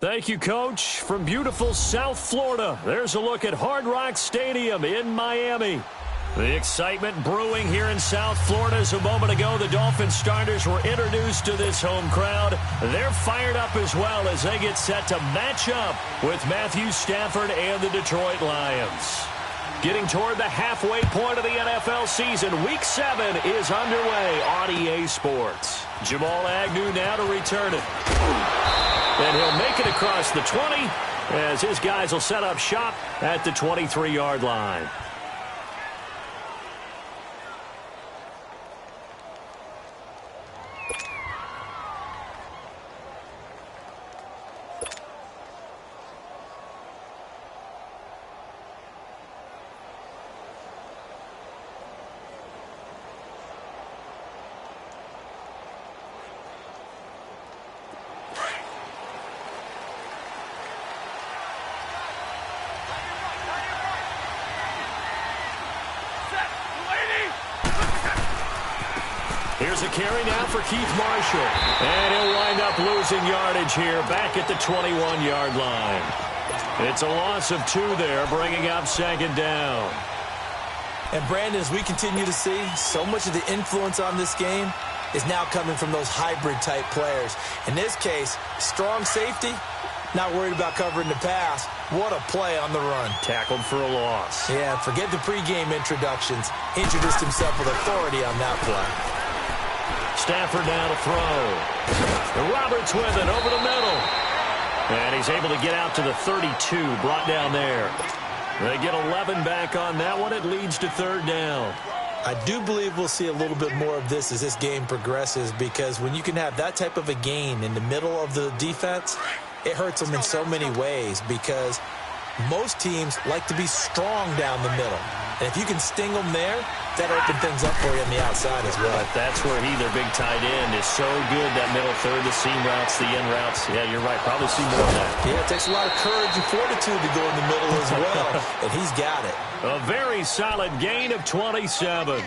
Thank you, Coach. From beautiful South Florida, there's a look at Hard Rock Stadium in Miami. The excitement brewing here in South Florida as a moment ago. The Dolphins starters were introduced to this home crowd. They're fired up as well as they get set to match up with Matthew Stafford and the Detroit Lions. Getting toward the halfway point of the NFL season, Week 7 is underway on EA Sports. Jamal Agnew now to return it. And he'll make it across the 20 as his guys will set up shop at the 23-yard line. Here's a carry now for Keith Marshall. And he'll wind up losing yardage here back at the 21-yard line. It's a loss of 2 there, bringing up second down. And, Brandon, as we continue to see, so much of the influence on this game is now coming from those hybrid-type players. In this case, strong safety, not worried about covering the pass. What a play on the run. Tackled for a loss. Yeah, forget the pregame introductions. Introduced himself with authority on that play. Stafford now to throw. And Roberts with it over the middle. And he's able to get out to the 32, brought down there. They get 11 back on that one. It leads to third down. I do believe we'll see a little bit more of this as this game progresses, because when you can have that type of a gain in the middle of the defense, it hurts them in so many ways, because most teams like to be strong down the middle. And if you can sting them there, that opens things up for you on the outside as well. But that's where he, their big tight end, is so good, that middle third, the seam routes, the in routes. Yeah, you're right. Probably see more of that. Yeah, it takes a lot of courage and fortitude to go in the middle as well, and he's got it. A very solid gain of 27.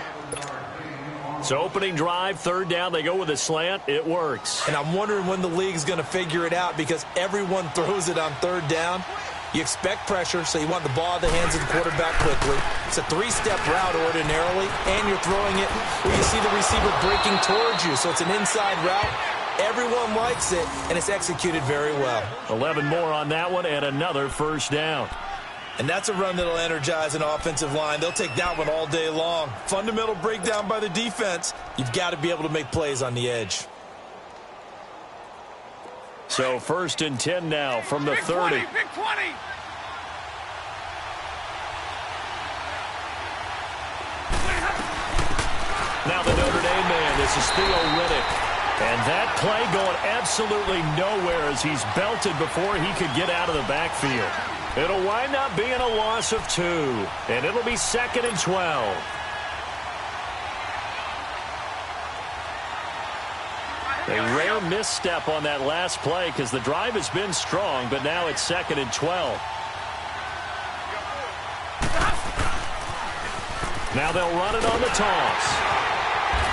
So opening drive, third down, they go with a slant. It works. And I'm wondering when the league's going to figure it out, because everyone throws it on third down. You expect pressure, so you want the ball in the hands of the quarterback quickly. It's a 3-step route ordinarily, and you're throwing it where you see the receiver breaking towards you. So it's an inside route. Everyone likes it, and it's executed very well. 11 more on that one, and another first down. And that's a run that'll energize an offensive line. They'll take that one all day long. Fundamental breakdown by the defense. You've got to be able to make plays on the edge. So first and 10 now from the 30. Big 20. Now the Notre Dame man, this is Theo Riddick. And that play going absolutely nowhere as he's belted before he could get out of the backfield. It'll wind up being a loss of 2. And it'll be second and 12. A rare misstep on that last play because the drive has been strong, but now it's second and 12. Now they'll run it on the toss.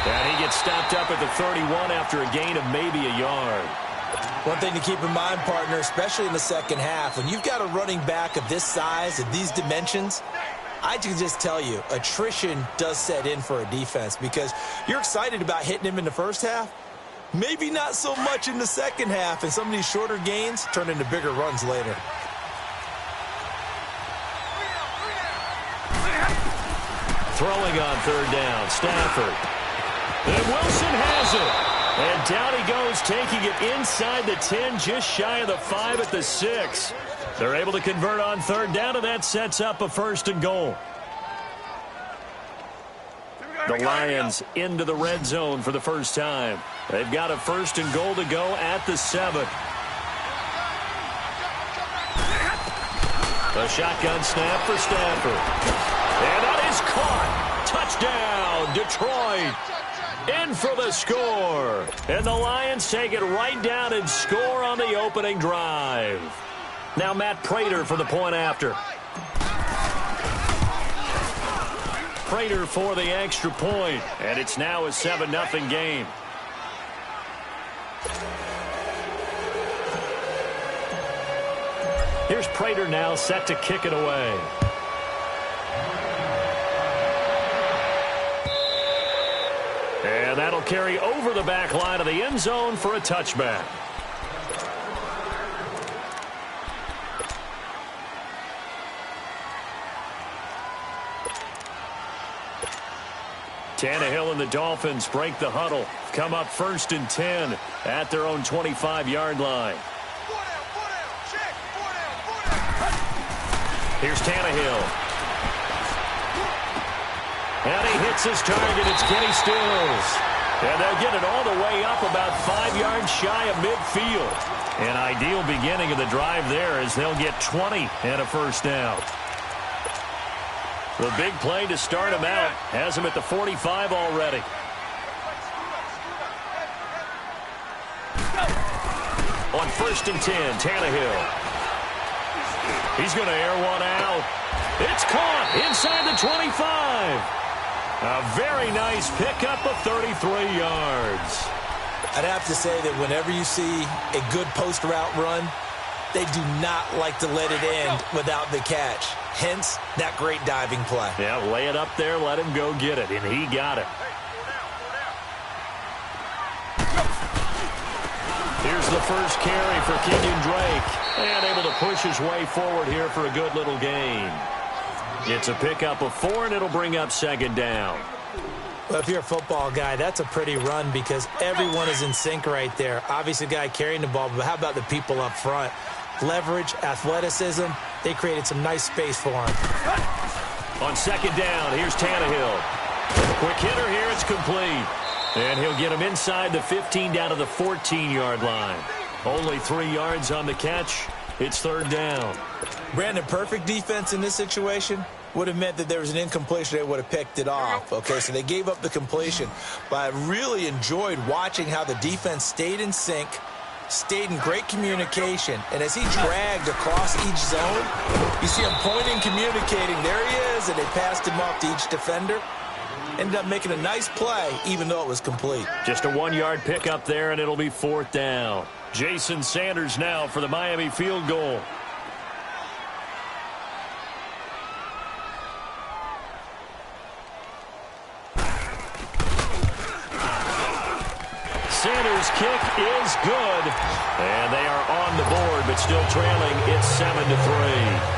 And he gets stopped up at the 31 after a gain of maybe a yard. One thing to keep in mind, partner, especially in the second half, when you've got a running back of this size and these dimensions, I can just tell you, attrition does set in for a defense, because you're excited about hitting him in the first half. Maybe not so much in the second half, and some of these shorter gains turn into bigger runs later. Throwing on third down, Stafford. And Wilson has it. And down he goes, taking it inside the 10, just shy of the 5 at the 6. They're able to convert on third down, and that sets up a first and goal. The Lions into the red zone for the first time. They've got a first and goal to go at the 7. A shotgun snap for Stafford. And that is caught. Touchdown, Detroit. In for the score. And the Lions take it right down and score on the opening drive. Now Matt Prater for the point after. Prater for the extra point, and it's now a 7-0 game. Here's Prater now set to kick it away. And that'll carry over the back line of the end zone for a touchback. Tannehill and the Dolphins break the huddle. Come up 1st and 10 at their own 25-yard line. Here's Tannehill. And he hits his target. It's Kenny Stills. And they'll get it all the way up about 5 yards shy of midfield. An ideal beginning of the drive there as they'll get 20 and a first down. The big play to start him out has him at the 45 already. On 1st and 10, Tannehill. He's going to air one out. It's caught inside the 25. A very nice pickup of 33 yards. I'd have to say that whenever you see a good post route run, they do not like to let it end without the catch. Hence, that great diving play. Yeah, lay it up there, let him go get it, and he got it. Here's the first carry for Kenyon Drake. And able to push his way forward here for a good little gain. It's a pickup of 4, and it'll bring up 2nd down. Well, if you're a football guy, that's a pretty run because everyone is in sync right there. Obviously, the guy carrying the ball, but how about the people up front? Leverage, athleticism, they created some nice space for him. On 2nd down, here's Tannehill. Quick hitter here, it's complete. And he'll get him inside the 15 down to the 14-yard line. Only 3 yards on the catch. It's 3rd down. Brandon, perfect defense in this situation would have meant that there was an incompletion. They would have picked it off. Okay, so they gave up the completion. But I really enjoyed watching how the defense stayed in sync, stayed in great communication. And as he dragged across each zone, you see him pointing, communicating. There he is, and they passed him off to each defender. Ended up making a nice play, even though it was complete. Just a 1-yard pickup there, and it'll be 4th down. Jason Sanders now for the Miami field goal. Sanders' kick is good. And they are on the board, but still trailing. It's 7-3.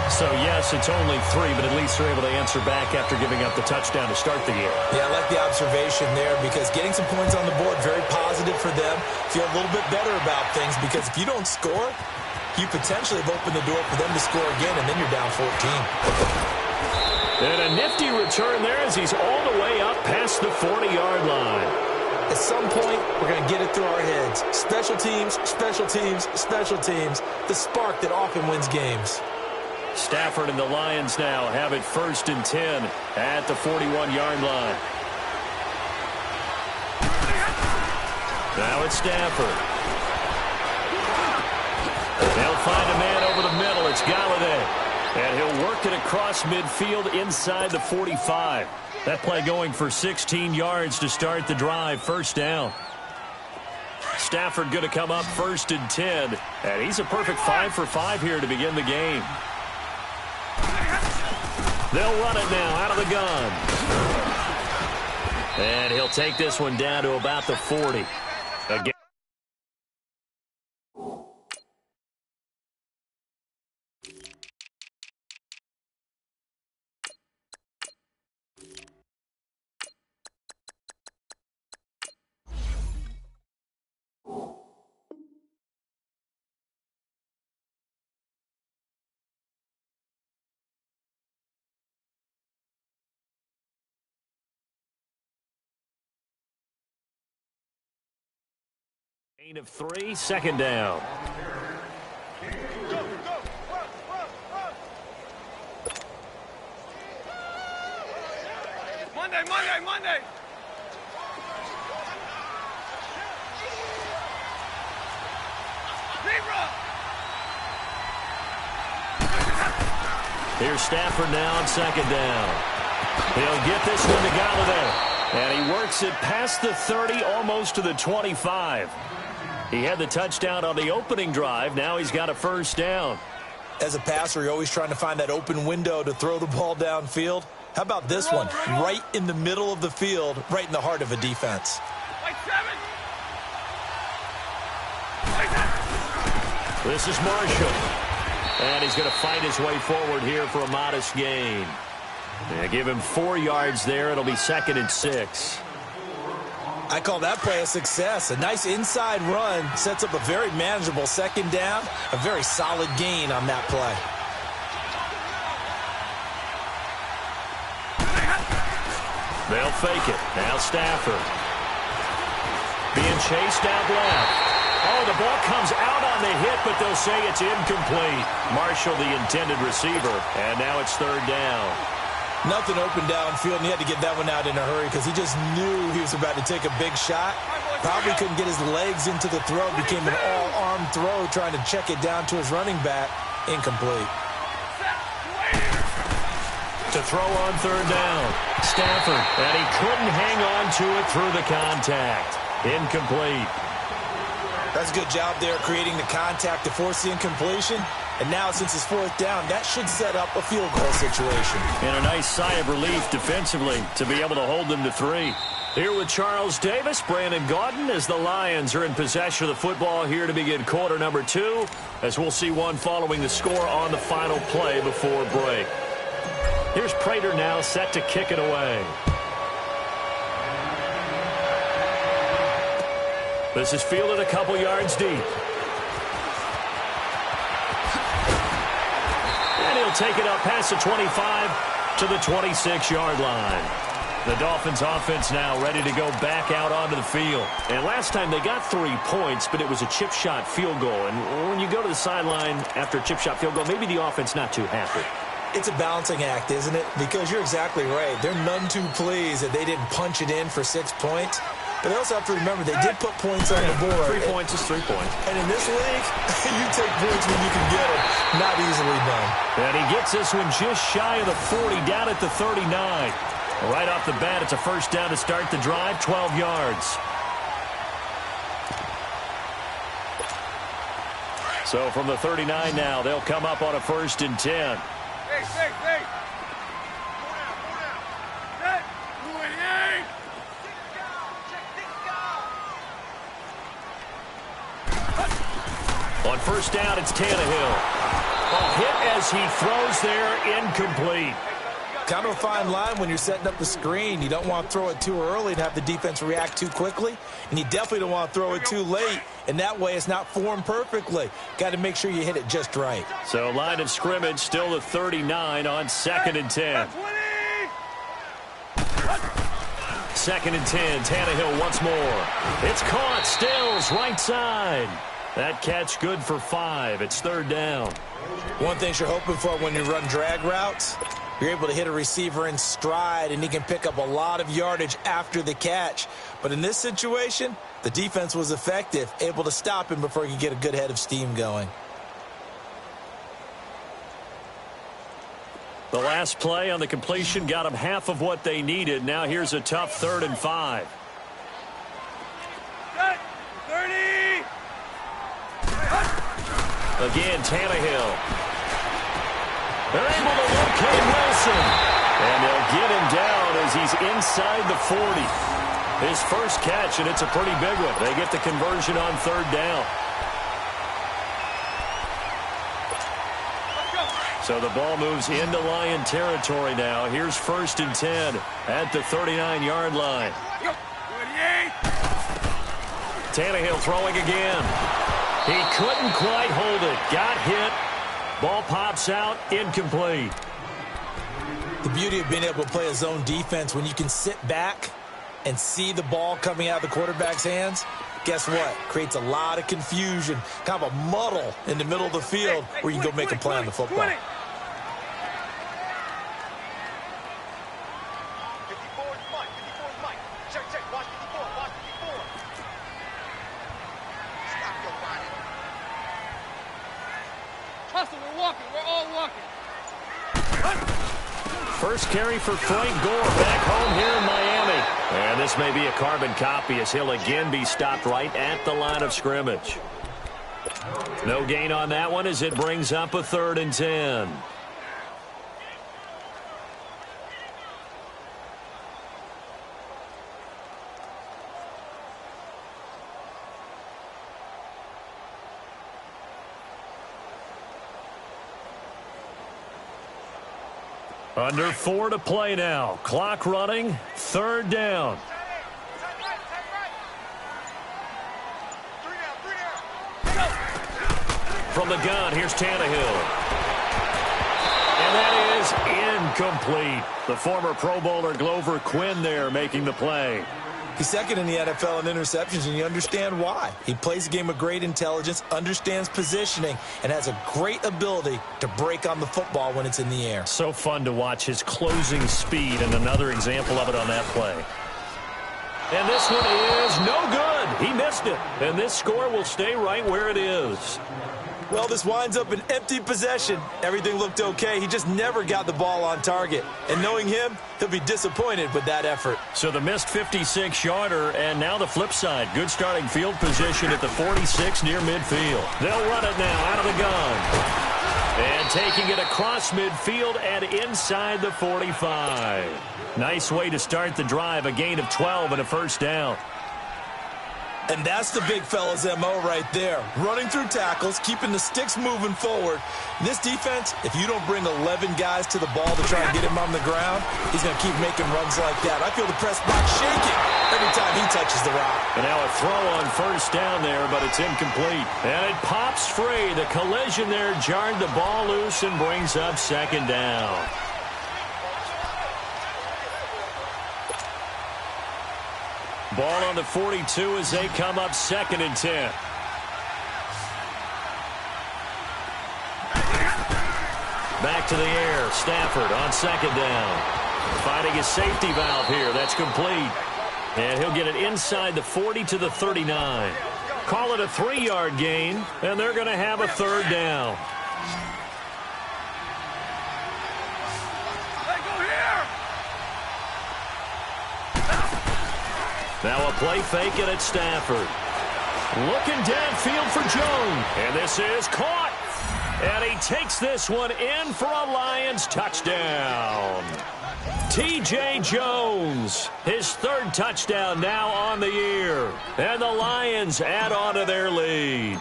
So, yes, it's only 3, but at least they're able to answer back after giving up the touchdown to start the year. Yeah, I like the observation there because getting some points on the board, very positive for them. Feel a little bit better about things because if you don't score, you potentially have opened the door for them to score again, and then you're down 14. And a nifty return there as he's all the way up past the 40-yard line. At some point, we're going to get it through our heads. Special teams, special teams, special teams. The spark that often wins games. Stafford and the Lions now have it 1st and 10 at the 41-yard line. Now it's Stafford. They'll find a man over the middle. It's Galladay. And he'll work it across midfield inside the 45. That play going for 16 yards to start the drive. 1st down. Stafford going to come up 1st and 10. And he's a perfect 5 for 5 here to begin the game. They'll run it now out of the gun. And he'll take this one down to about the 40. Again. Gain of 3, 2nd down. Monday. Here's Stafford now on 2nd down. He'll get this one to Galladay. And he works it past the 30, almost to the 25. He had the touchdown on the opening drive. Now he's got a 1st down. As a passer, you're always trying to find that open window to throw the ball downfield. How about this one? Right in the middle of the field, right in the heart of a defense. This is Marshall. And he's going to fight his way forward here for a modest gain. They give him 4 yards there. It'll be 2nd and 6. I call that play a success. A nice inside run sets up a very manageable 2nd down. A very solid gain on that play. They'll fake it. Now Stafford. Being chased out left. Oh, the ball comes out on the hit, but they'll say it's incomplete. Marshall, the intended receiver, and now it's 3rd down. Nothing open downfield, and he had to get that one out in a hurry because he just knew he was about to take a big shot. Probably couldn't get his legs into the throw. Became an all-arm throw trying to check it down to his running back. Incomplete. To throw on 3rd down. Stafford, and he couldn't hang on to it through the contact. Incomplete. That's a good job there creating the contact to force the incompletion. And now, since it's 4th down, that should set up a field goal situation. And a nice sigh of relief defensively to be able to hold them to 3. Here with Charles Davis, Brandon Gaudin, as the Lions are in possession of the football here to begin quarter number 2, as we'll see one following the score on the final play before break. Here's Prater now set to kick it away. This is fielded a couple yards deep. And he'll take it up past the 25 to the 26-yard line. The Dolphins offense now ready to go back out onto the field. And last time they got 3 points, but it was a chip shot field goal. And when you go to the sideline after a chip shot field goal, maybe the offense not too happy. It's a balancing act, isn't it? Because you're exactly right. They're none too pleased that they didn't punch it in for 6 points. But they also have to remember they did put points on the board. 3 points is 3 points. And in this league, you take points when you can get them. Not easily done. And he gets this one just shy of the 40, down at the 39. Right off the bat, it's a 1st down to start the drive, 12 yards. So from the 39 now, they'll come up on a 1st and 10. On 1st down, it's Tannehill. A hit as he throws there, incomplete. Kind of a fine line when you're setting up the screen. You don't want to throw it too early and have the defense react too quickly. And you definitely don't want to throw it too late. And that way it's not formed perfectly. Got to make sure you hit it just right. So line of scrimmage still the 39 on 2nd and 10. 2nd and 10. Tannehill once more. It's caught. Stills right side. That catch good for 5. It's 3rd down. One thing you're hoping for when you run drag routes, you're able to hit a receiver in stride, and he can pick up a lot of yardage after the catch. But in this situation, the defense was effective, able to stop him before he could get a good head of steam going. The last play on the completion got them half of what they needed. Now here's a tough 3rd and 5. 30! Again, Tannehill. They're able to locate Wilson. And they'll get him down as he's inside the 40. His first catch, and it's a pretty big one. They get the conversion on 3rd down. So the ball moves into Lion territory now. Here's 1st and 10 at the 39-yard line. Tannehill throwing again. He couldn't quite hold it. Got hit. Ball pops out. Incomplete. The beauty of being able to play a zone defense when you can sit back and see the ball coming out of the quarterback's hands, guess what? Creates a lot of confusion, kind of a muddle in the middle of the field where you can go make a play on the football. First carry for Frank Gore back home here in Miami. And this may be a carbon copy as he'll again be stopped right at the line of scrimmage. No gain on that one as it brings up a 3rd and 10. Under 4 to play now. Clock running. 3rd down. From the gun, here's Tannehill. And that is incomplete. The former Pro Bowler Glover Quinn there making the play. He's second in the NFL in interceptions, and you understand why. He plays a game of great intelligence, understands positioning, and has a great ability to break on the football when it's in the air. So fun to watch his closing speed, and another example of it on that play. And this one is no good. He missed it. And this score will stay right where it is. Well, this winds up an empty possession. Everything looked okay. He just never got the ball on target. And knowing him, he'll be disappointed with that effort. So the missed 56-yarder, and now the flip side. Good starting field position at the 46 near midfield. They'll run it now out of the gun. And taking it across midfield and inside the 45. Nice way to start the drive. A gain of 12 and a 1st down. And that's the big fella's MO right there. Running through tackles, keeping the sticks moving forward. In this defense, if you don't bring 11 guys to the ball to try and get him on the ground, he's going to keep making runs like that. I feel the press box shaking every time he touches the rock. And now a throw on 1st down there, but it's incomplete. And it pops free. The collision there jarred the ball loose and brings up 2nd down. Ball on the 42 as they come up 2nd and 10. Back to the air. Stafford on 2nd down. Finding his safety valve here. That's complete. And he'll get it inside the 40 to the 39. Call it a 3-yard gain, and they're going to have a 3rd down. Now a play fake, and it's Stafford. Looking downfield for Jones. And this is caught. And he takes this one in for a Lions touchdown. T.J. Jones, his 3rd touchdown now on the year. And the Lions add on to their lead.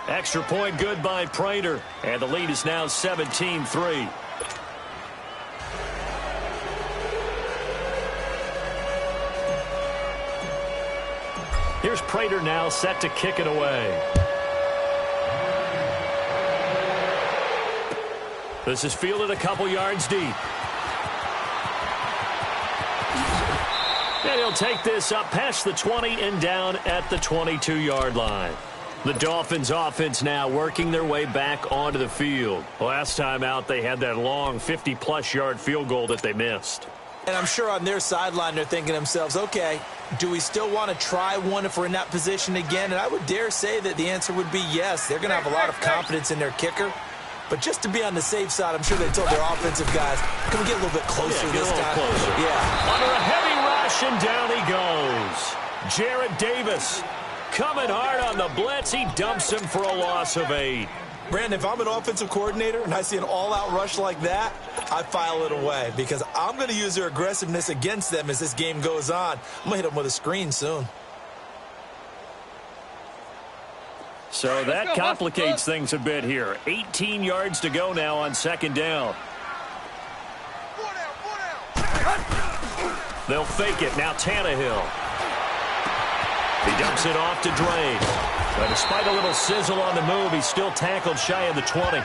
Extra point good by Prater. And the lead is now 17-3. Here's Prater now set to kick it away. This is fielded a couple yards deep. And he'll take this up past the 20 and down at the 22-yard line. The Dolphins offense now working their way back onto the field. Last time out, they had that long 50-plus yard field goal that they missed. And I'm sure on their sideline they're thinking to themselves, okay, do we still want to try one if we're in that position again? And I would dare say that the answer would be yes. They're going to have a lot of confidence in their kicker. But just to be on the safe side, I'm sure they told their offensive guys, can we get a little bit closer this time? Closer. Yeah. Under a heavy rush, and down he goes. Jarrett Davis coming hard on the blitz. He dumps him for a loss of 8. Brandon, if I'm an offensive coordinator and I see an all-out rush like that, I file it away because I'm going to use their aggressiveness against them as this game goes on. I'm going to hit them with a screen soon. So that complicates things a bit here. 18 yards to go now on 2nd down. They'll fake it. Now Tannehill. He dumps it off to Dre. But despite a little sizzle on the move, he's still tackled shy of the 20.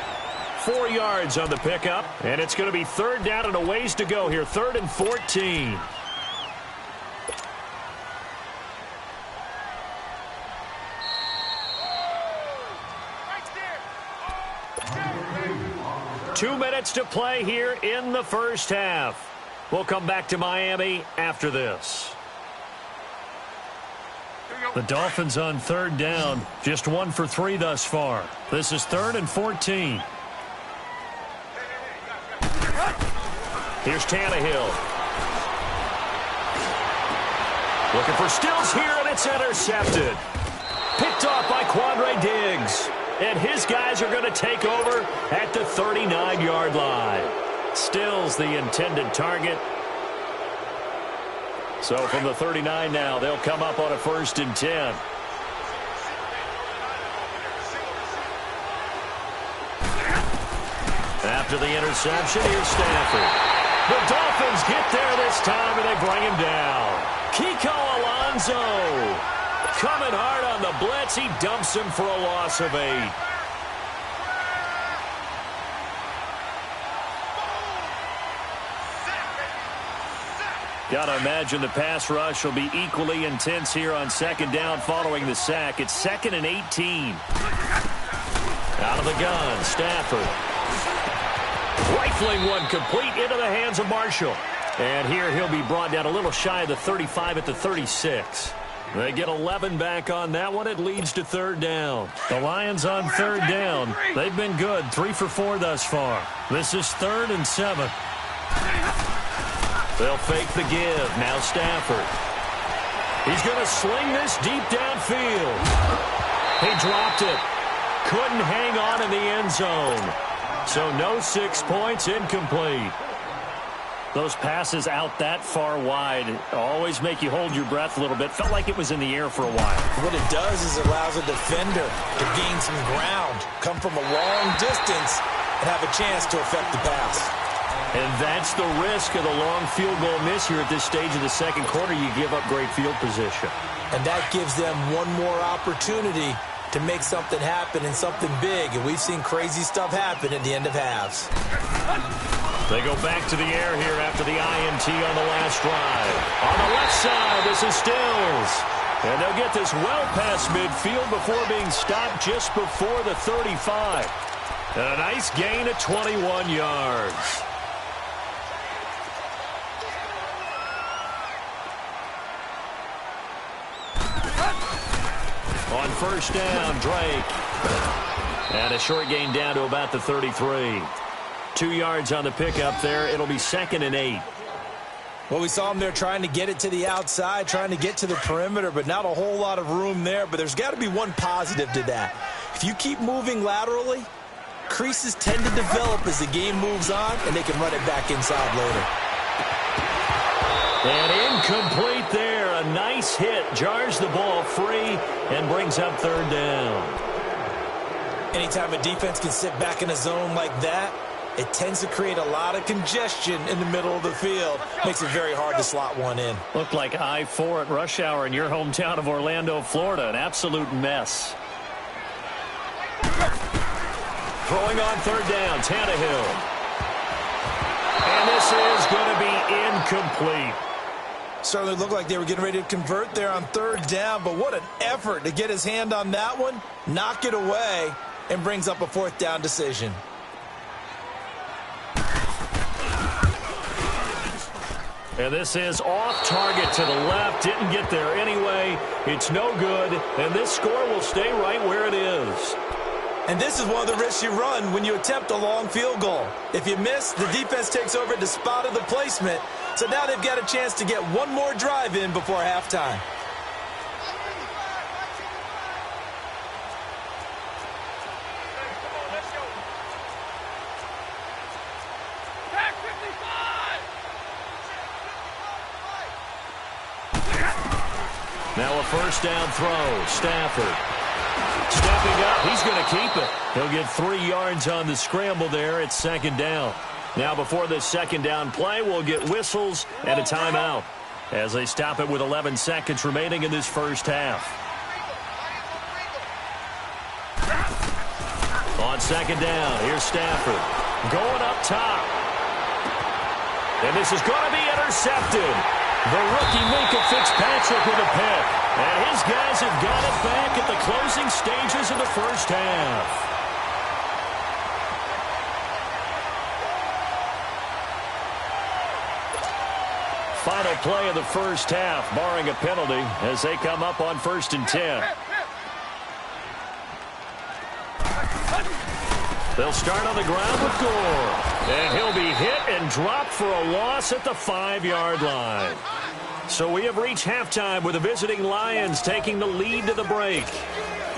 4 yards on the pickup, and it's going to be 3rd down and a ways to go here. 3rd and 14. Two minutes to play here in the 1st half. We'll come back to Miami after this. The Dolphins on 3rd down, just 1 for 3 thus far. This is 3rd and 14. Here's Tannehill. Looking for Stills here, and it's intercepted. Picked off by Quandre Diggs. And his guys are going to take over at the 39-yard line. Stills the intended target. So from the 39 now, they'll come up on a 1st and 10. After the interception, here's Stafford. The Dolphins get there this time, and they bring him down. Kiko Alonso coming hard on the blitz. He dumps him for a loss of 8. Got to imagine the pass rush will be equally intense here on 2nd down following the sack. It's 2nd and 18. Out of the gun, Stafford. Rifling one complete into the hands of Marshall. And here he'll be brought down a little shy of the 35 at the 36. They get 11 back on that one. It leads to 3rd down. The Lions on 3rd down. They've been good, 3 for 4 thus far. This is 3rd and 7. They'll fake the give. Now Stafford. He's going to sling this deep downfield. He dropped it. Couldn't hang on in the end zone. So no 6 points, incomplete. Those passes out that far wide always make you hold your breath a little bit. Felt like it was in the air for a while. What it does is it allows a defender to gain some ground, come from a long distance, and have a chance to affect the pass. And that's the risk of the long field goal miss here at this stage of the 2nd quarter. You give up great field position. And that gives them one more opportunity to make something happen and something big. And we've seen crazy stuff happen at the end of halves. They go back to the air here after the INT on the last drive. On the left side, this is Stills. And they'll get this well past midfield before being stopped just before the 35. And a nice gain of 21 yards. On 1st down, Drake. And a short gain down to about the 33. 2 yards on the pickup there. It'll be 2nd and 8. Well, we saw him there trying to get it to the outside, trying to get to the perimeter, but not a whole lot of room there. But there's got to be one positive to that. If you keep moving laterally, creases tend to develop as the game moves on, and they can run it back inside later. And incomplete there. A nice hit. Jars the ball free and brings up 3rd down. Anytime a defense can sit back in a zone like that, it tends to create a lot of congestion in the middle of the field. Makes it very hard to slot one in. Looked like I-4 at rush hour in your hometown of Orlando, Florida. An absolute mess. Throwing on 3rd down, Tannehill. And this is going to be incomplete. Certainly looked like they were getting ready to convert there on 3rd down, but what an effort to get his hand on that one, knock it away, and brings up a 4th down decision. And this is off target to the left. Didn't get there anyway. It's no good, and this score will stay right where it is. And this is one of the risks you run when you attempt a long field goal. If you miss, the defense takes over at the spot of the placement. So now they've got a chance to get one more drive in before halftime. Now a 1st down throw. Stafford. Stepping up, he's going to keep it. He'll get 3 yards on the scramble there. It's 2nd down. Now before this 2nd down play, we'll get whistles and a timeout as they stop it with 11 seconds remaining in this first half. On 2nd down, here's Stafford going up top. And this is going to be intercepted. The rookie Minka Fitzpatrick with a pick. And his guys have got it back at the closing stages of the first half. Final play of the first half, barring a penalty, as they come up on 1st and 10. They'll start on the ground with Gore. And he'll be hit and dropped for a loss at the 5-yard line. So we have reached halftime with the visiting Lions taking the lead to the break.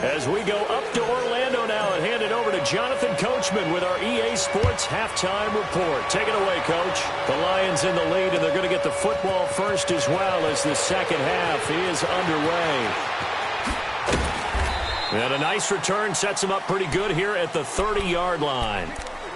As we go up to Orlando now and hand it over to Jonathan Coachman with our EA Sports Halftime Report. Take it away, Coach. The Lions in the lead, and they're going to get the football first as well as the second half is underway. And a nice return sets them up pretty good here at the 30-yard line.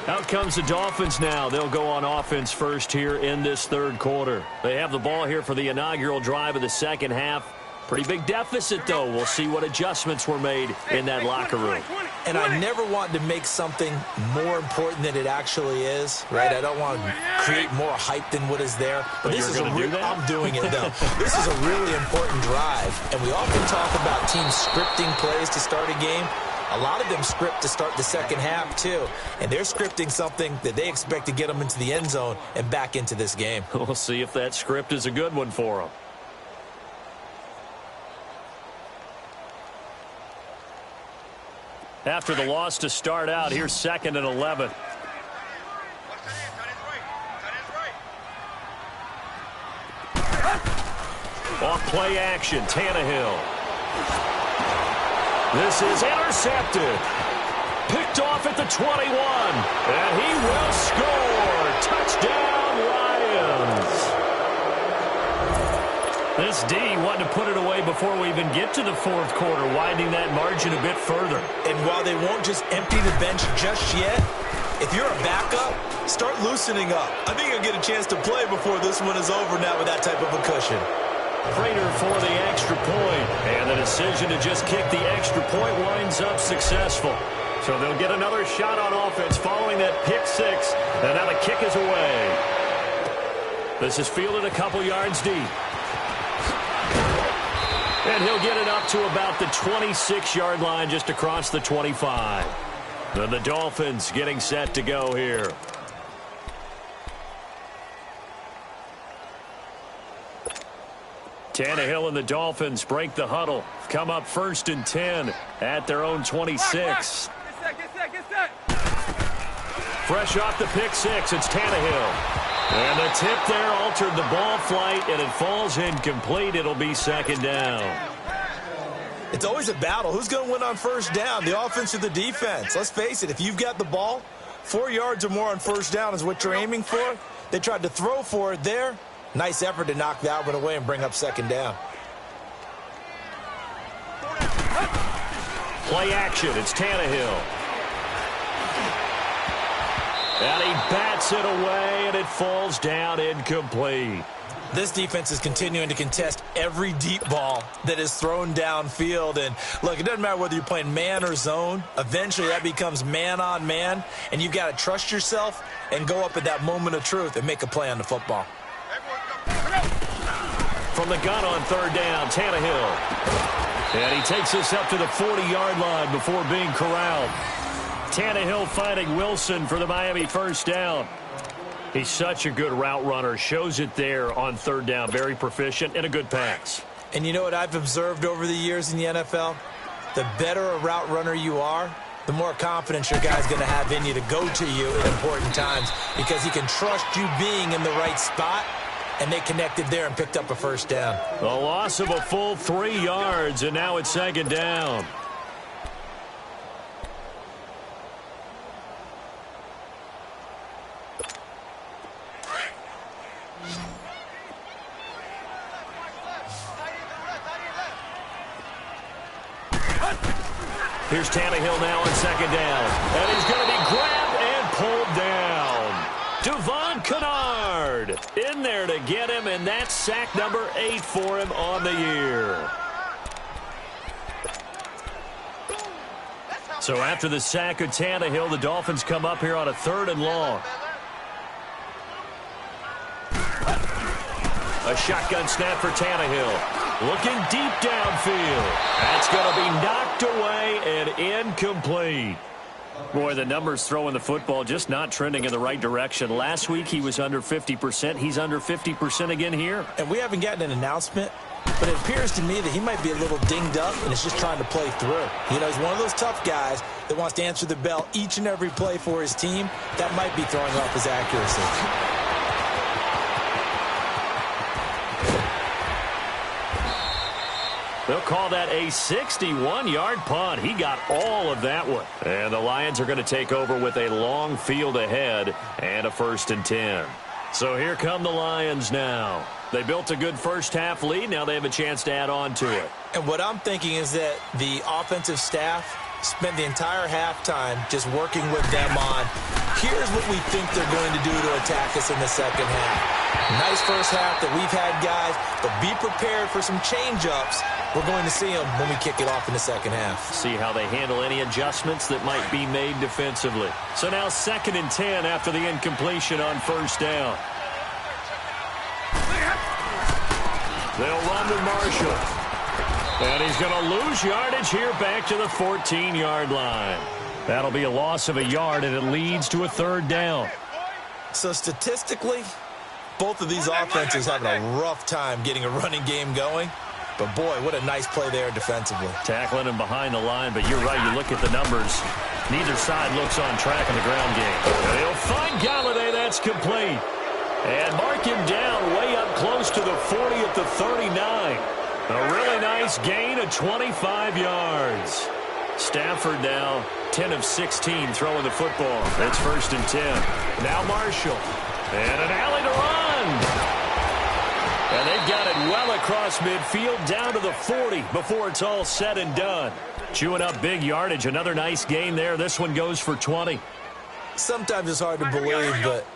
Out comes the Dolphins now. They'll go on offense first here in this third quarter. They have the ball here for the inaugural drive of the second half. Pretty big deficit, though. We'll see what adjustments were made in that locker room. And I never want to make something more important than it actually is, right? I don't want to create more hype than what is there. But this is I'm doing it, though. This is a really important drive. And we often talk about teams scripting plays to start a game. A lot of them script to start the second half, too. And they're scripting something that they expect to get them into the end zone and back into this game. We'll see if that script is a good one for them. After the loss to start out, here's 2nd and 11. Off play action, Tannehill. This is intercepted. Picked off at the 21. And he will score. Touchdown, Lions. This D wanted to put it away before we even get to the fourth quarter, widening that margin a bit further. And while they won't just empty the bench just yet, if you're a backup, start loosening up. I think you'll get a chance to play before this one is over now with that type of a cushion. Prater for the extra point, and the decision to just kick the extra point winds up successful. So they'll get another shot on offense following that pick six, and now the kick is away. This is fielded a couple yards deep. And he'll get it up to about the 26-yard line just across the 25. Then the Dolphins getting set to go here. Tannehill and the Dolphins break the huddle. Come up 1st and 10 at their own 26. Fresh off the pick six, it's Tannehill. And the tip there altered the ball flight, and it falls incomplete. It'll be 2nd down. It's always a battle. Who's going to win on 1st down, the offense or the defense? Let's face it, if you've got the ball, 4 yards or more on 1st down is what you're aiming for. They tried to throw for it there. Nice effort to knock that one away and bring up 2nd down. Play action. It's Tannehill. And he bats it away, and it falls down incomplete. This defense is continuing to contest every deep ball that is thrown downfield. And, look, it doesn't matter whether you're playing man or zone. Eventually, that becomes man-on-man, and you've got to trust yourself and go up at that moment of truth and make a play on the football. From the gun on 3rd down, Tannehill. And he takes us up to the 40-yard line before being corralled. Tannehill finding Wilson for the Miami 1st down. He's such a good route runner. Shows it there on 3rd down. Very proficient and a good pass. And you know what I've observed over the years in the NFL? The better a route runner you are, the more confidence your guy's going to have in you to go to you at important times because he can trust you being in the right spot, and they connected there and picked up a 1st down. A loss of a full 3 yards, and now it's 2nd down. Here's Tannehill now on 2nd down. And he's going to be grabbed and pulled down. Devon Kennard in there to get him, and that's sack number 8 for him on the year. So after the sack of Tannehill, the Dolphins come up here on a 3rd and long. A shotgun snap for Tannehill. Looking deep downfield. That's going to be knocked away and incomplete. Boy, the numbers throwing the football just not trending in the right direction. Last week he was under 50%. He's under 50% again here. And we haven't gotten an announcement, but it appears to me that he might be a little dinged up and is just trying to play through. You know, he's one of those tough guys that wants to answer the bell each and every play for his team. That might be throwing off his accuracy. They'll call that a 61-yard punt. He got all of that one. And the Lions are going to take over with a long field ahead and a 1st and 10. So here come the Lions now. They built a good first-half lead. Now they have a chance to add on to it. And what I'm thinking is that the offensive staff spent the entire halftime just working with them on, here's what we think they're going to do to attack us in the second half. Nice first half that we've had, guys, but be prepared for some change-ups. We're going to see them when we kick it off in the second half. See how they handle any adjustments that might be made defensively. So now 2nd and 10 after the incompletion on 1st down. They'll run with Marshall. And he's going to lose yardage here back to the 14-yard line. That'll be a loss of a yard, and it leads to a 3rd down. So statistically, both of these offenses having a rough time getting a running game going. But, boy, what a nice play there defensively. Tackling him behind the line, but you're right. You look at the numbers. Neither side looks on track in the ground game. And he'll find Galladay. That's complete. And mark him down way up close to the 40 at the 39. A really nice gain of 25 yards. Stafford now 10 of 16 throwing the football. It's 1st and 10. Now Marshall. And an alley to run. And they've got it well across midfield down to the 40 before it's all said and done. Chewing up big yardage. Another nice gain there. This one goes for 20. Sometimes it's hard to believe, but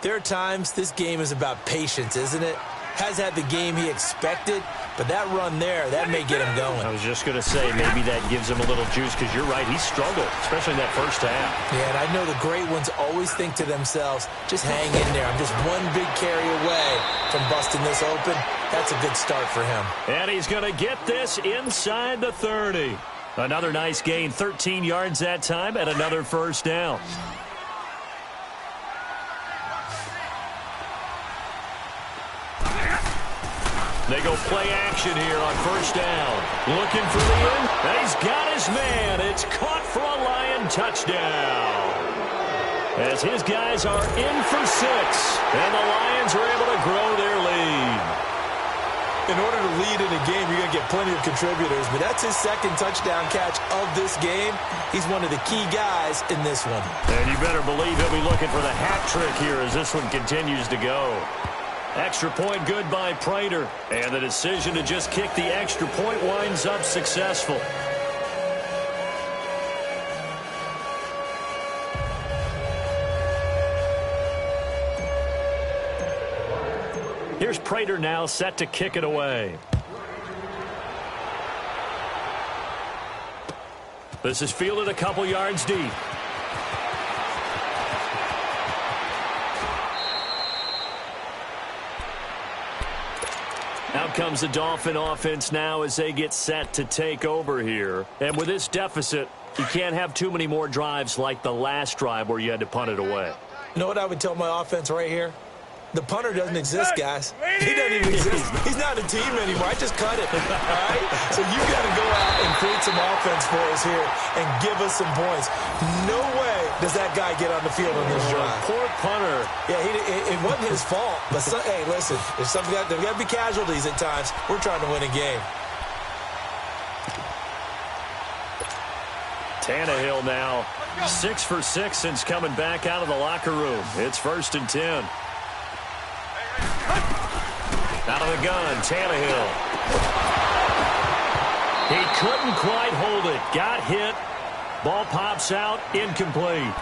there are times this game is about patience, isn't it? Has had the game he expected, but that run there, that may get him going. I was just going to say, maybe that gives him a little juice, because you're right, he struggled, especially in that first half. Yeah, and I know the great ones always think to themselves, just hang in there. I'm just one big carry away from busting this open. That's a good start for him. And he's going to get this inside the 30. Another nice gain, 13 yards that time, and another 1st down. They go play action here on 1st down. Looking for the end. He's got his man. It's caught for a Lion touchdown. As his guys are in for 6. And the Lions are able to grow their lead. In order to lead in a game, you're going to get plenty of contributors. But that's his 2nd touchdown catch of this game. He's one of the key guys in this one. And you better believe he'll be looking for the hat trick here as this one continues to go. Extra point good by Prater. And the decision to just kick the extra point winds up successful. Here's Prater now set to kick it away. This is fielded a couple yards deep. Out comes the Dolphin offense now as they get set to take over here. And with this deficit, you can't have too many more drives like the last drive where you had to punt it away. You know what I would tell my offense right here? The punter doesn't exist, guys. He doesn't even exist. He's not a team anymore. I just cut it. All right? So you've got to go out and create some offense for us here and give us some points. No way does that guy get on the field on this drive. Poor punter. Yeah, it wasn't his fault. But, hey, listen, there's got to be casualties at times. We're trying to win a game. Tannehill now 6 for 6 since coming back out of the locker room. It's 1st and 10. Out of the gun, Tannehill. He couldn't quite hold it. Got hit. Ball pops out. Incomplete.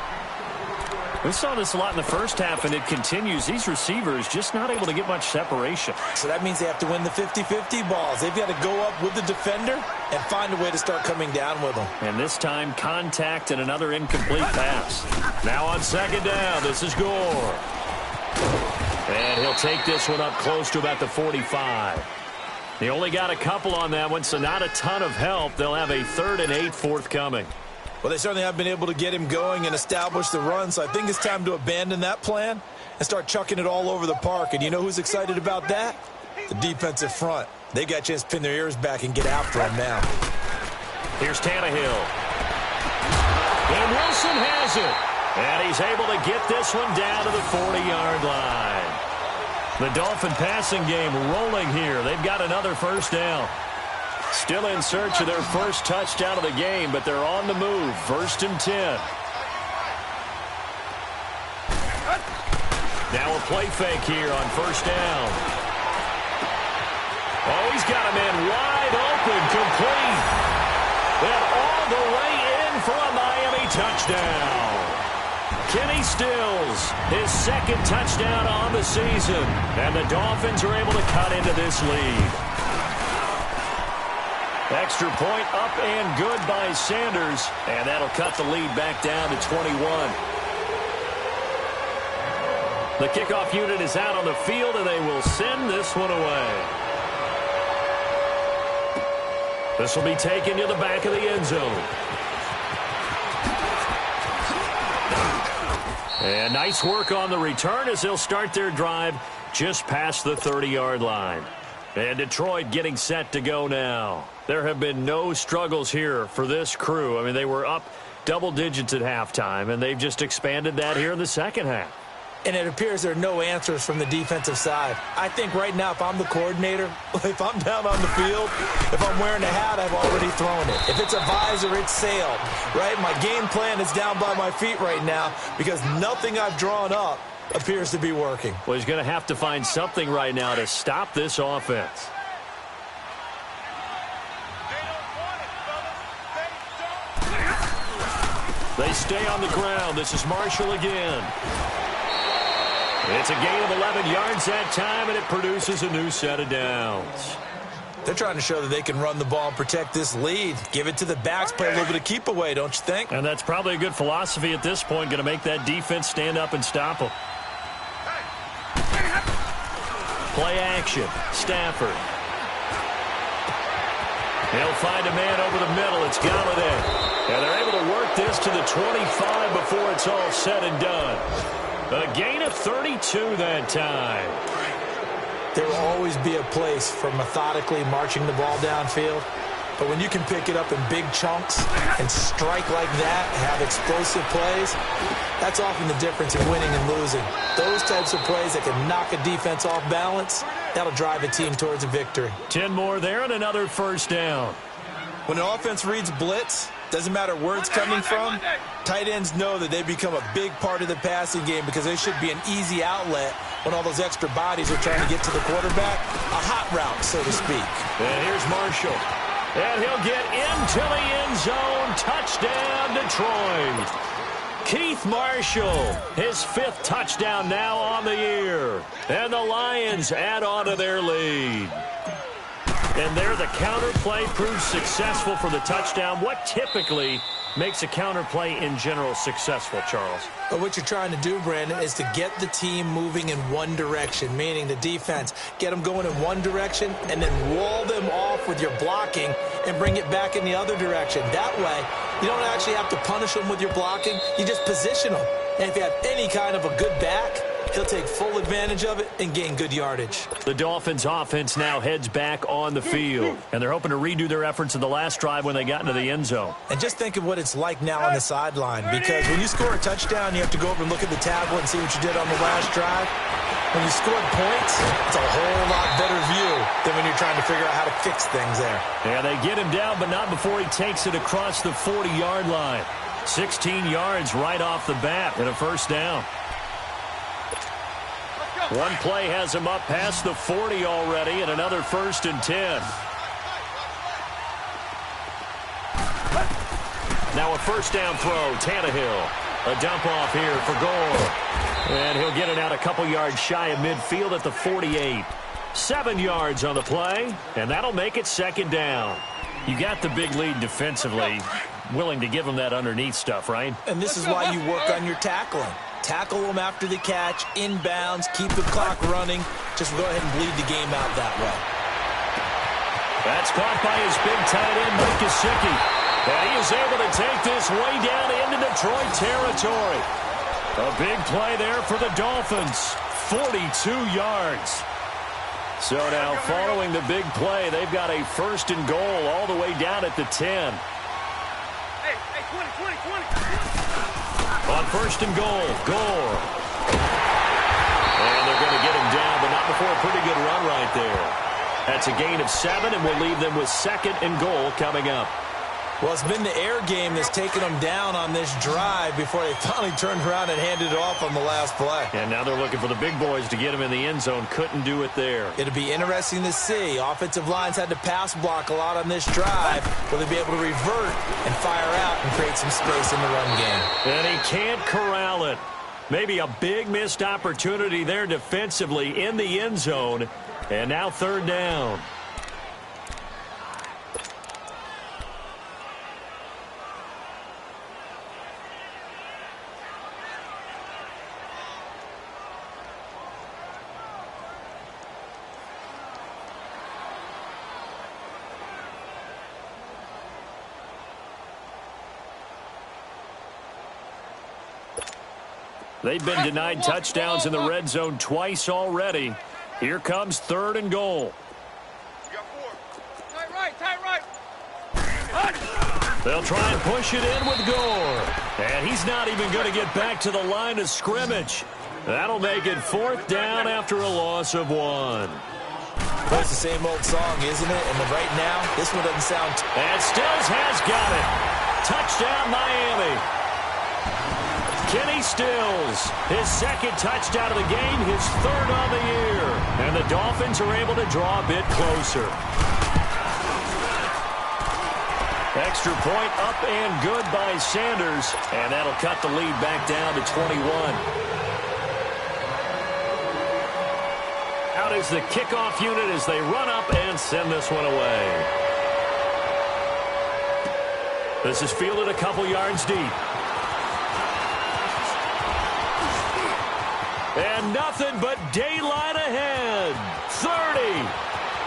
We saw this a lot in the first half, and it continues. These receivers just not able to get much separation. So that means they have to win the 50-50 balls. They've got to go up with the defender and find a way to start coming down with them. And this time, contact and another incomplete pass. Now on 2nd down, this is Gore. And he'll take this one up close to about the 45. He only got a couple on that one, so not a ton of help. They'll have a 3rd and 8 forthcoming. Well, they certainly have been able to get him going and establish the run, so I think it's time to abandon that plan and start chucking it all over the park. And you know who's excited about that? The defensive front. They got a chance to pin their ears back and get after him now. Here's Tannehill. And Wilson has it. And he's able to get this one down to the 40-yard line. The Dolphin passing game rolling here. They've got another 1st down. Still in search of their first touchdown of the game, but they're on the move. 1st and 10. Now a play fake here on 1st down. Oh, he's got him in wide open, complete. And all the way in for a Miami touchdown. Kenny Stills, his 2nd touchdown on the season. And the Dolphins are able to cut into this lead. Extra point up and good by Sanders. And that'll cut the lead back down to 21. The kickoff unit is out on the field, and they will send this one away. This will be taken to the back of the end zone. And nice work on the return as they'll start their drive just past the 30-yard line. And Detroit getting set to go now. There have been no struggles here for this crew. I mean, they were up double digits at halftime, and they've just expanded that here in the second half. And it appears there are no answers from the defensive side. I think right now, if I'm the coordinator, if I'm down on the field, if I'm wearing a hat, I've already thrown it. If it's a visor, it's sailed, right? My game plan is down by my feet right now because nothing I've drawn up appears to be working. Well, he's going to have to find something right now to stop this offense. They stay on the ground. This is Marshall again. It's a gain of 11 yards that time, and it produces a new set of downs. They're trying to show that they can run the ball and protect this lead. Give it to the backs, play a little bit of keep away, don't you think? And that's probably a good philosophy at this point, going to make that defense stand up and stop them. Play action. Stafford. He'll find a man over the middle. It's Galladay. And they're able to work this to the 25 before it's all said and done. A gain of 32 that time. There will always be a place for methodically marching the ball downfield. But when you can pick it up in big chunks and strike like that, have explosive plays, that's often the difference in winning and losing. Those types of plays that can knock a defense off balance, that'll drive a team towards a victory. 10 more there and another 1st down. When an offense reads blitz, doesn't matter where it's coming from, tight ends know that they become a big part of the passing game because they should be an easy outlet when all those extra bodies are trying to get to the quarterback. A hot route, so to speak. And here's Marshall. And he'll get into the end zone. Touchdown, Detroit. Keith Marshall, his 5th touchdown now on the year. And the Lions add on to their lead. And there the counter play proves successful for the touchdown. What typically makes a counter play in general successful, Charles? But what you're trying to do, Brandon, is to get the team moving in one direction, meaning the defense. Get them going in one direction and then wall them off with your blocking and bring it back in the other direction. That way, you don't actually have to punish them with your blocking. You just position them. And if you have any kind of a good back, he'll take full advantage of it and gain good yardage. The Dolphins offense now heads back on the field, and they're hoping to redo their efforts in the last drive when they got into the end zone. And just think of what it's like now on the sideline, because when you score a touchdown, you have to go over and look at the tablet and see what you did on the last drive. When you scored points, it's a whole lot better view than when you're trying to figure out how to fix things there. Yeah, they get him down, but not before he takes it across the 40-yard line. 16 yards right off the bat and a 1st down. One play has him up past the 40 already, and another 1st and 10. Now a 1st down throw, Tannehill. A dump off here for Gore. And he'll get it out a couple yards shy of midfield at the 48. 7 yards on the play, and that'll make it 2nd down. You got the big lead defensively, willing to give him that underneath stuff, right? And this is why you work on your tackling. Tackle them after the catch, inbounds, keep the clock running. Just go ahead and bleed the game out that way. That's caught by his big tight end, Mike Gesicki. And he is able to take this way down into Detroit territory. A big play there for the Dolphins. 42 yards. So now following the big play, they've got a 1st and goal all the way down at the 10. On 1st and goal, Gore. And they're going to get him down, but not before a pretty good run right there. That's a gain of 7, and we'll leave them with 2nd and goal coming up. Well, it's been the air game that's taken them down on this drive before they finally turned around and handed it off on the last play. And now they're looking for the big boys to get them in the end zone. Couldn't do it there. It'll be interesting to see. Offensive lines had to pass block a lot on this drive. Will they be able to revert and fire out and create some space in the run game? And he can't corral it. Maybe a big missed opportunity there defensively in the end zone. And now 3rd down. They've been denied touchdowns in the red zone twice already. Here comes 3rd and goal. Tight right. They'll try and push it in with Gore. And he's not even going to get back to the line of scrimmage. That'll make it 4th down after a loss of 1. Well, it's the same old song, isn't it? And right now, this one doesn't sound... And Stills has got it. Touchdown, Miami. Kenny Stills, his 2nd touchdown of the game, his 3rd on the year. And the Dolphins are able to draw a bit closer. Extra point up and good by Sanders. And that'll cut the lead back down to 21. Out is the kickoff unit as they run up and send this one away. This is fielded a couple yards deep. And nothing but daylight ahead. 30,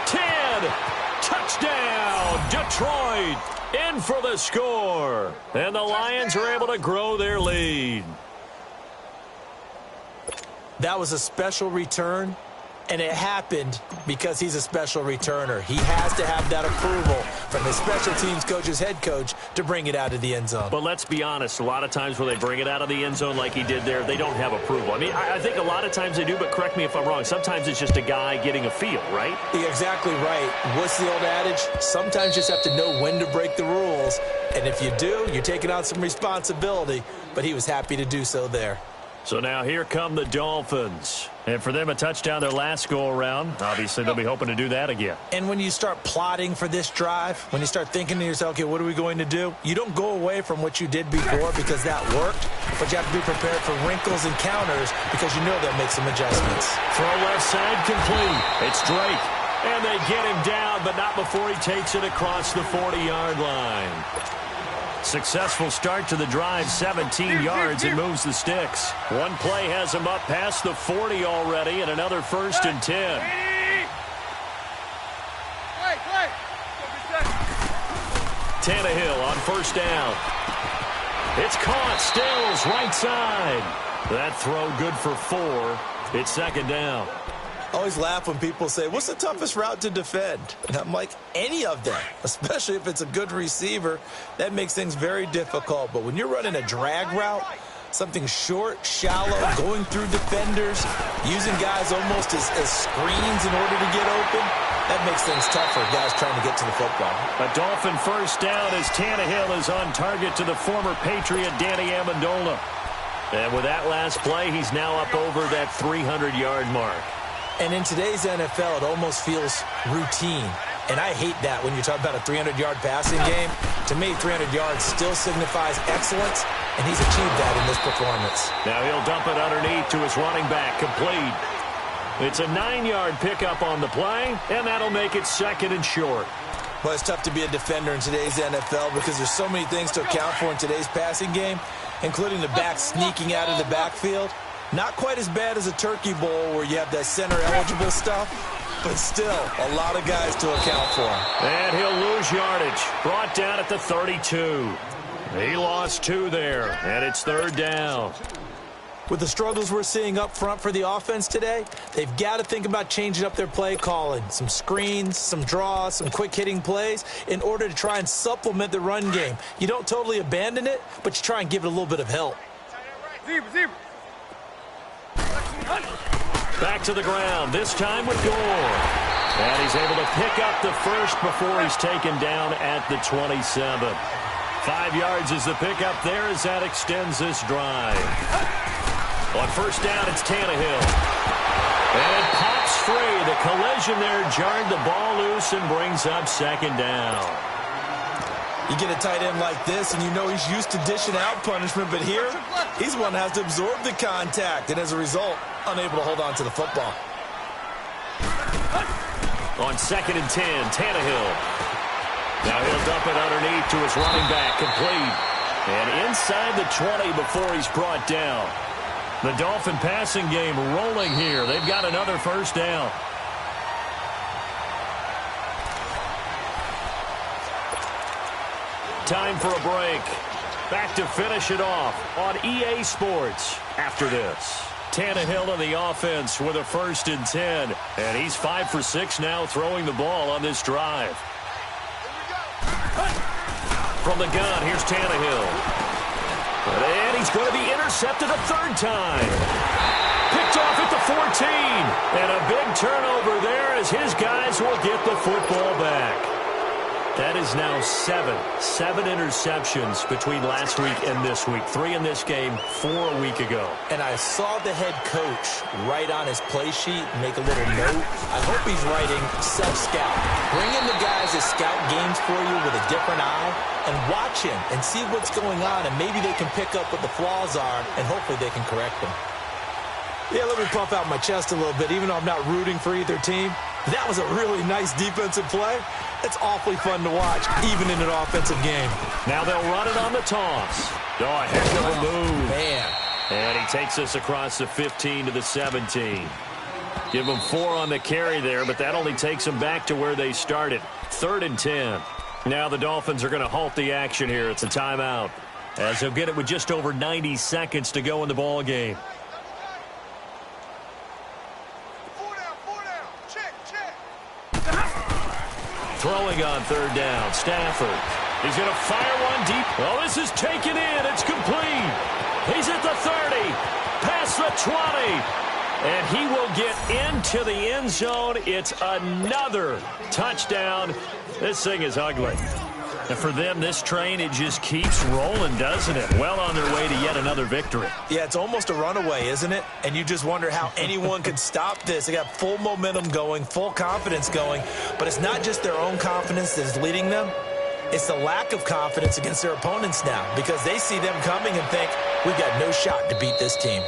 10, touchdown, Detroit, in for the score. And the Lions are able to grow their lead. That was a special return, and it happened because he's a special returner. He has to have that approval from his special teams coach's head coach to bring it out of the end zone. But let's be honest, a lot of times when they bring it out of the end zone like he did there, they don't have approval. I mean, I think a lot of times they do, but correct me if I'm wrong. Sometimes it's just a guy getting a feel, right? You're exactly right. What's the old adage? Sometimes you just have to know when to break the rules. And if you do, you're taking on some responsibility. But he was happy to do so there. So now here come the Dolphins. And for them, a touchdown their last go-around. Obviously, they'll be hoping to do that again. And when you start plotting for this drive, when you start thinking to yourself, okay, what are we going to do? You don't go away from what you did before because that worked, but you have to be prepared for wrinkles and counters because you know they'll make some adjustments. Throw left side complete. It's Drake. And they get him down, but not before he takes it across the 40-yard line. Successful start to the drive, 17 yards, and moves the sticks. One play has him up past the 40 already, and another 1st and 10. Tannehill on 1st down. It's caught, Stills, right side. That throw good for 4. It's 2nd down. I always laugh when people say, what's the toughest route to defend? And I'm like, any of them, especially if it's a good receiver. That makes things very difficult. But when you're running a drag route, something short, shallow, going through defenders, using guys almost as screens in order to get open, that makes things tough for guys trying to get to the football. A Dolphin 1st down as Tannehill is on target to the former Patriot Danny Amendola. And with that last play, he's now up over that 300-yard mark. And in today's NFL, it almost feels routine. And I hate that when you talk about a 300-yard passing game. To me, 300 yards still signifies excellence, and he's achieved that in this performance. Now he'll dump it underneath to his running back, complete. It's a 9-yard pickup on the play, and that'll make it 2nd and short. Well, it's tough to be a defender in today's NFL because there's so many things to account for in today's passing game, including the back sneaking out of the backfield. Not quite as bad as a turkey bowl where you have that center-eligible stuff, but still a lot of guys to account for. And he'll lose yardage. Brought down at the 32. He lost 2 there, and it's 3rd down. With the struggles we're seeing up front for the offense today, they've got to think about changing up their play calling. Some screens, some draws, some quick-hitting plays in order to try and supplement the run game. You don't totally abandon it, but you try and give it a little bit of help. Back to the ground, this time with Gore. And he's able to pick up the first before he's taken down at the 27. 5 yards is the pickup there as that extends this drive. On first down, it's Tannehill. And it pops free. The collision there jarred the ball loose and brings up second down. You get a tight end like this, and you know he's used to dishing out punishment, but here, he's one that has to absorb the contact, and as a result, unable to hold on to the football. On 2nd and 10, Tannehill. Now he'll dump it underneath to his running back, complete. And inside the 20 before he's brought down. The Dolphin passing game rolling here. They've got another first down. Time for a break. Back to finish it off on EA Sports after this. Tannehill in the offense with a 1st and 10. And he's 5 for 6 now throwing the ball on this drive. From the gun, here's Tannehill. And he's going to be intercepted a 3rd time. Picked off at the 14. And a big turnover there as his guys will get the football back. That is now 7 interceptions between last week and this week. 3 in this game, 4 a week ago. And I saw the head coach write on his play sheet, make a little note. I hope he's writing self-scout. Bring in the guys that scout games for you with a different eye and watch him and see what's going on, and maybe they can pick up what the flaws are, and hopefully they can correct them. Yeah, let me puff out my chest a little bit, even though I'm not rooting for either team. That was a really nice defensive play. It's awfully fun to watch, even in an offensive game. Now they'll run it on the toss. Oh, a heck of a move. Man. And he takes us across the 15 to the 17. Give them 4 on the carry there, but that only takes them back to where they started. 3rd and 10. Now the Dolphins are going to halt the action here. It's a timeout, as they'll get it with just over 90 seconds to go in the ball game. Throwing on 3rd down, Stafford. He's going to fire one deep. Oh, this is taken in. It's complete. He's at the 30, past the 20. And he will get into the end zone. It's another touchdown. This thing is ugly. And for them, this train, it just keeps rolling, doesn't it? Well on their way to yet another victory. Yeah, it's almost a runaway, isn't it? And you just wonder how anyone could stop this. They got full momentum going, full confidence going. But it's not just their own confidence that is leading them. It's the lack of confidence against their opponents now, because they see them coming and think, we've got no shot to beat this team.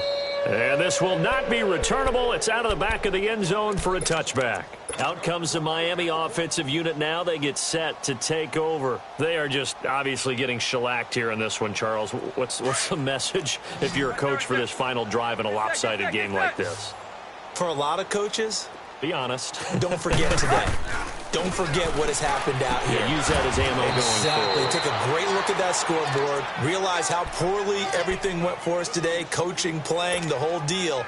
And this will not be returnable. It's out of the back of the end zone for a touchback. Out comes the Miami offensive unit now. They get set to take over. They are just obviously getting shellacked here in this one, Charles. What's the message if you're a coach for this final drive in a lopsided game like this? For a lot of coaches, be honest. Don't forget today. Don't forget what has happened out here. Yeah, use that as ammo going forward. Exactly. Take a great look at that scoreboard. Realize how poorly everything went for us today. Coaching, playing, the whole deal.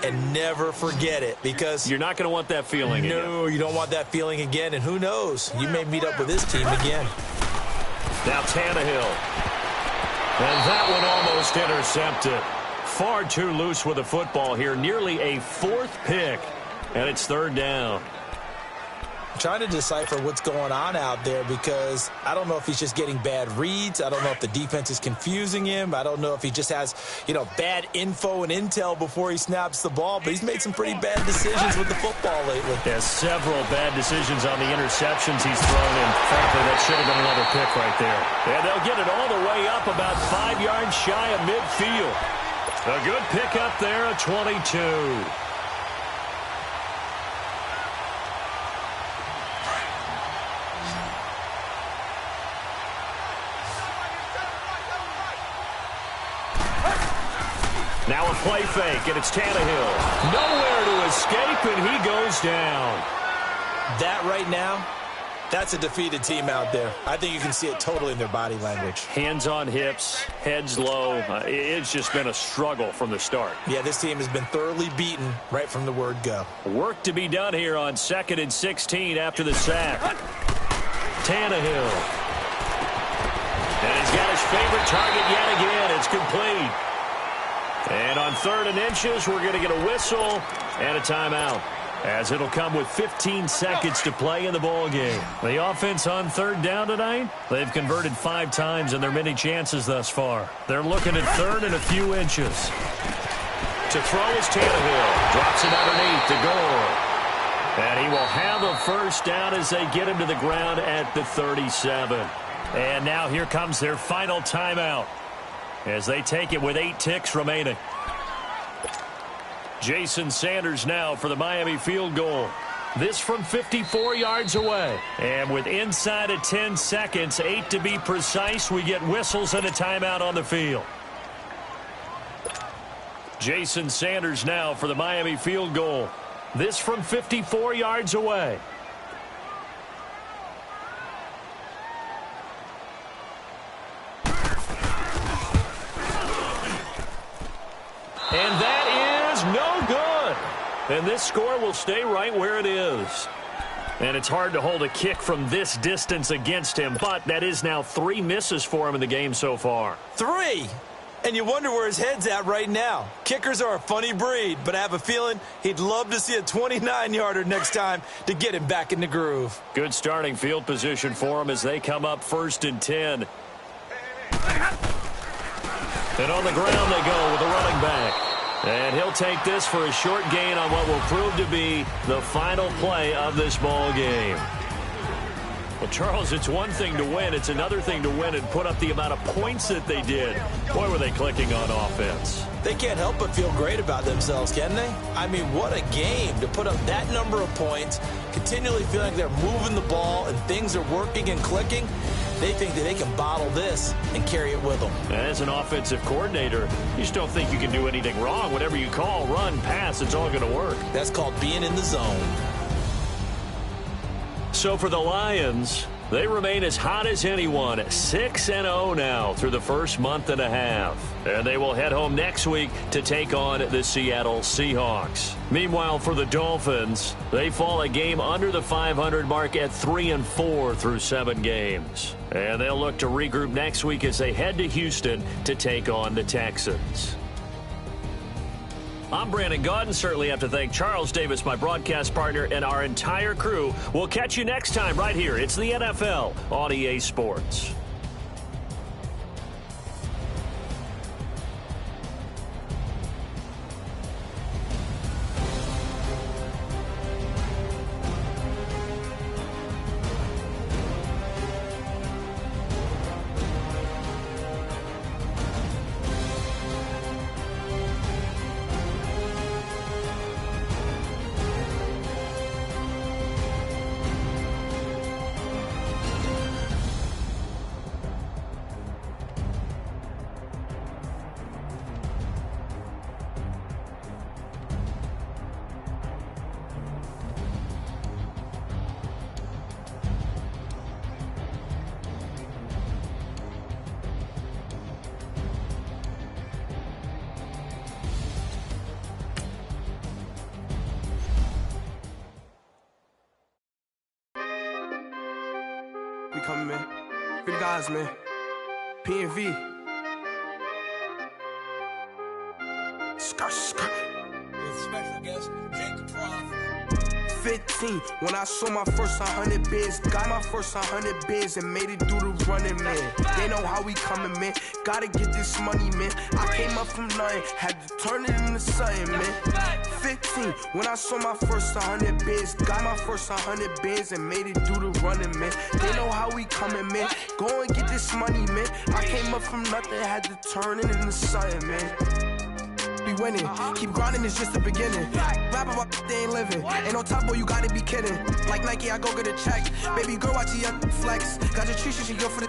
And never forget it, because you're not going to want that feeling again. No, you don't want that feeling again. And who knows? You may meet up with this team again. Now Tannehill. And that one almost intercepted. Far too loose with the football here. Nearly a 4th pick. And it's 3rd down. I'm trying to decipher what's going on out there, because I don't know if he's just getting bad reads. I don't know if the defense is confusing him. I don't know if he just has, bad info and intel before he snaps the ball. But he's made some pretty bad decisions with the football lately. Yeah, several bad decisions on the interceptions he's thrown, and frankly, that should have been another pick right there. And they'll get it all the way up about 5 yards shy of midfield. A good pick up there, a 22. Now a play fake, and it's Tannehill. Nowhere to escape, and he goes down. That right now, that's a defeated team out there. I think you can see it totally in their body language. Hands on hips, heads low. It's just been a struggle from the start. Yeah, this team has been thoroughly beaten right from the word go. Work to be done here on 2nd and 16 after the sack. Tannehill. And he's got his favorite target yet again. It's complete. And on 3rd and inches, we're going to get a whistle and a timeout. as it'll come with 15 seconds to play in the ball game. The offense on third down tonight, they've converted 5 times in their many chances thus far. They're looking at third and a few inches. To throw is Tannehill. Drops it underneath to Gore. And he will have a first down as they get him to the ground at the 37. And now here comes their final timeout as they take it with 8 ticks remaining. Jason Sanders now for the Miami field goal. This from 54 yards away. And with inside of 10 seconds, 8 to be precise, we get whistles and a timeout on the field. Jason Sanders now for the Miami field goal. This from 54 yards away. And that is no good. And this score will stay right where it is. And it's hard to hold a kick from this distance against him, but that is now 3 misses for him in the game so far. 3? And you wonder where his head's at right now. Kickers are a funny breed, but I have a feeling he'd love to see a 29-yarder next time to get him back in the groove. Good starting field position for him as they come up 1st and 10. And on the ground they go with the running back. And he'll take this for a short gain on what will prove to be the final play of this ball game. Well, Charles, it's one thing to win. It's another thing to win and put up the amount of points that they did. Boy, were they clicking on offense. They can't help but feel great about themselves, can they? I mean, what a game to put up that number of points, continually feeling like they're moving the ball and things are working and clicking. They think that they can bottle this and carry it with them. As an offensive coordinator, you just don't think you can do anything wrong. Whatever you call, run, pass, it's all going to work. That's called being in the zone. So for the Lions, they remain as hot as anyone, 6-0 now through the first month and a half. And they will head home next week to take on the Seattle Seahawks. Meanwhile, for the Dolphins, they fall a game under the 500 mark at 3-4 through 7 games. And they'll look to regroup next week as they head to Houston to take on the Texans. I'm Brandon Gaudin. Certainly have to thank Charles Davis, my broadcast partner, and our entire crew. We'll catch you next time right here. It's the NFL on EA Sports. We coming, man. Big guys, man. P&V. Skirt, skirt. With special guest, Jacob Prof. 15, when I saw my first 100 bids, got my first 100 bids and made it through the running, man. They know how we coming, man. Gotta get this money, man. I came up from nothing, had to turn it into something, man. 15, when I saw my first 100 bids, got my first 100 bids and made it through the running, man. They know how we coming, man. Go and get this money, man. I came up from nothing, had to turn it into something, man. Be winning, keep grinding, it's just the beginning. Rap about they ain't living. Ain't no top boy, you gotta be kidding. Like Nike, I go get a check. Baby girl, watch your flex. Got your tree, she go for the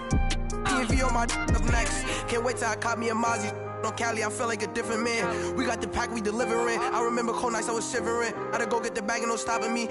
P&V on my up next. Can't wait till I caught me a Mozzie. On Cali, I feel like a different man. We got the pack, we delivering. I remember cold nights, I was shivering. Gotta go get the bag and no stopping me.